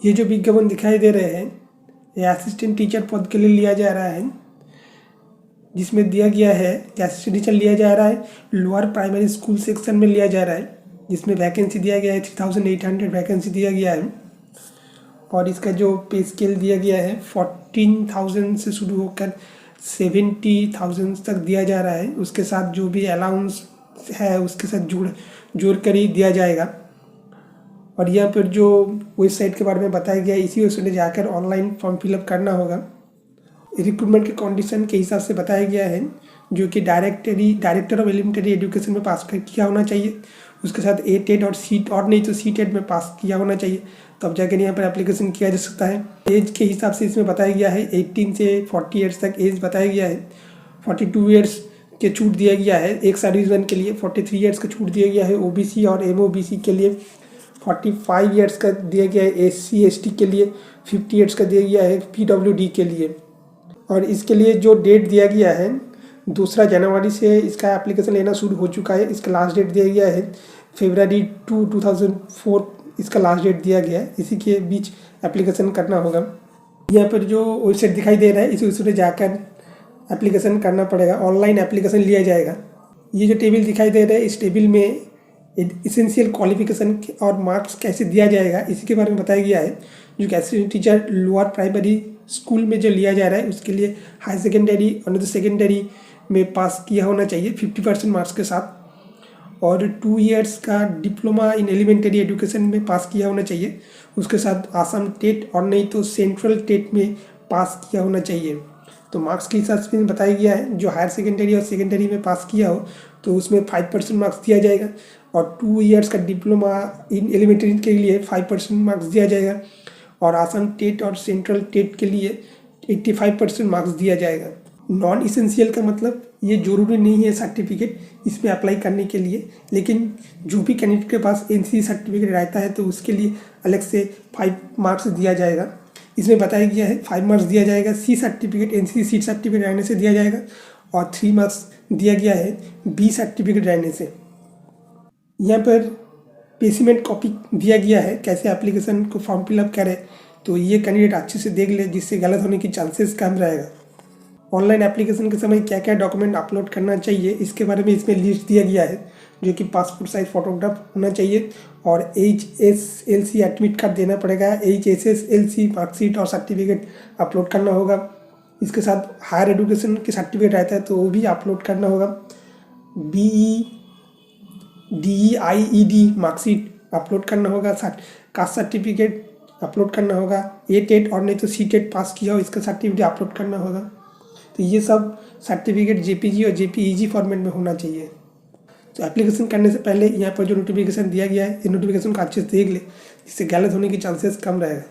ये जो विज्ञापन दिखाई दे रहे हैं ये असिस्टेंट टीचर पद के लिए लिया जा रहा है, जिसमें दिया गया है कि असिस्टेंट टीचर लिया जा रहा है लोअर प्राइमरी स्कूल सेक्शन में लिया जा रहा है, जिसमें वैकेंसी दिया गया है 3800 वैकेंसी दिया गया है। और इसका जो पे स्केल दिया गया है 14,000 से शुरू होकर 70,000 तक दिया जा रहा है। उसके साथ जो भी अलाउंस है उसके साथ जोड़ कर ही दिया जाएगा। और यहाँ पर जो वेबसाइट के बारे में बताया गया है इसी वेबसाइट में जाकर ऑनलाइन फॉर्म फिलअप करना होगा। रिक्रूटमेंट के कंडीशन के हिसाब से बताया गया है, जो कि डायरेक्टर ऑफ एलिमेंट्री एजुकेशन में पास किया होना चाहिए। उसके साथ A-TET और और नहीं तो C-TET में पास किया होना चाहिए, तब जाकर यहाँ पर एप्लीकेशन किया जा सकता है। एज के हिसाब से इसमें बताया गया है 18 से 40 ईयर्स तक एज बताया गया है। 42 ईयर्स के छूट दिया गया है एक सर्विसमैन के लिए। 43 ईयर्स का छूट दिया गया है OBC और MOBC के लिए। 45 ईयर्स का दिया गया है SC/ST के लिए। 50 ईयर्स का दिया गया है PWD के लिए। और इसके लिए जो डेट दिया गया है 2 जनवरी से इसका एप्लीकेशन लेना शुरू हो चुका है। इसका लास्ट डेट दिया गया है February 2, 2004 इसका लास्ट डेट दिया गया है। इसी के बीच एप्लीकेशन करना होगा। यहाँ पर जो वेबसाइट दिखाई दे रहा है इस वेबसाइट पर जाकर एप्लीकेशन करना पड़ेगा, ऑनलाइन एप्लीकेशन लिया जाएगा। ये जो टेबल दिखाई दे रहा है इस टेबल में इसेंशियल क्वालिफिकेशन और मार्क्स कैसे दिया जाएगा इसी के बारे में बताया गया है। जो assistant teacher lower primary school में जो लिया जा रहा है उसके लिए हाई सेकेंडरी और सेकेंडरी में पास किया होना चाहिए 50% मार्क्स के साथ। और 2 इयर्स का डिप्लोमा इन एलिमेंट्री एजुकेशन में पास किया होना चाहिए। उसके साथ आसाम टेट और नहीं तो सेंट्रल टेट में पास किया होना चाहिए। तो मार्क्स के हिसाब से बताया गया है जो हायर सेकेंडरी और सेकेंडरी में पास किया हो तो उसमें 5% मार्क्स दिया जाएगा। और 2 इयर्स का डिप्लोमा इन एलिमेंट्री के लिए 5% मार्क्स दिया जाएगा। और आसाम टेट और सेंट्रल टेट के लिए 85% मार्क्स दिया जाएगा। नॉन इसेंशियल का मतलब ये ज़रूरी नहीं है सर्टिफिकेट इसमें अप्लाई करने के लिए, लेकिन जो भी कैंडिडेट के पास NC सर्टिफिकेट रहता है तो उसके लिए अलग से 5 मार्क्स दिया जाएगा। इसमें बताया गया है 5 मार्क्स दिया जाएगा C certificate NC seat certificate रहने से दिया जाएगा। और 3 मार्क्स दिया गया है B सर्टिफिकेट रहने से। यहाँ पर पेमेंट कॉपी दिया गया है कैसे एप्लीकेशन को फॉर्म फिलअप करें, तो ये कैंडिडेट अच्छे से देख ले जिससे गलत होने की चांसेस कम रहेगा। ऑनलाइन एप्लीकेशन के समय क्या क्या डॉक्यूमेंट अपलोड करना चाहिए इसके बारे में इसमें लिस्ट दिया गया है, जो कि पासपोर्ट साइज फोटोग्राफ होना चाहिए और HSLC एडमिट कार्ड देना पड़ेगा। HSLC मार्कशीट और सर्टिफिकेट अपलोड करना होगा। इसके साथ हायर एजुकेशन के सर्टिफिकेट रहता है तो वो भी अपलोड करना होगा। BE DEIED मार्कशीट अपलोड करना होगा। कास्ट सर्टिफिकेट अपलोड करना होगा। A-TET और नहीं तो C-TET पास किया हो इसका सर्टिफिकेट अपलोड करना होगा। तो ये सब सर्टिफिकेट JPG और JPEG फॉर्मेट में होना चाहिए। तो एप्लीकेशन करने से पहले यहाँ पर जो नोटिफिकेशन दिया गया है ये नोटिफिकेशन को अच्छे से देख ले, इससे गलत होने की चांसेस कम रहेगा।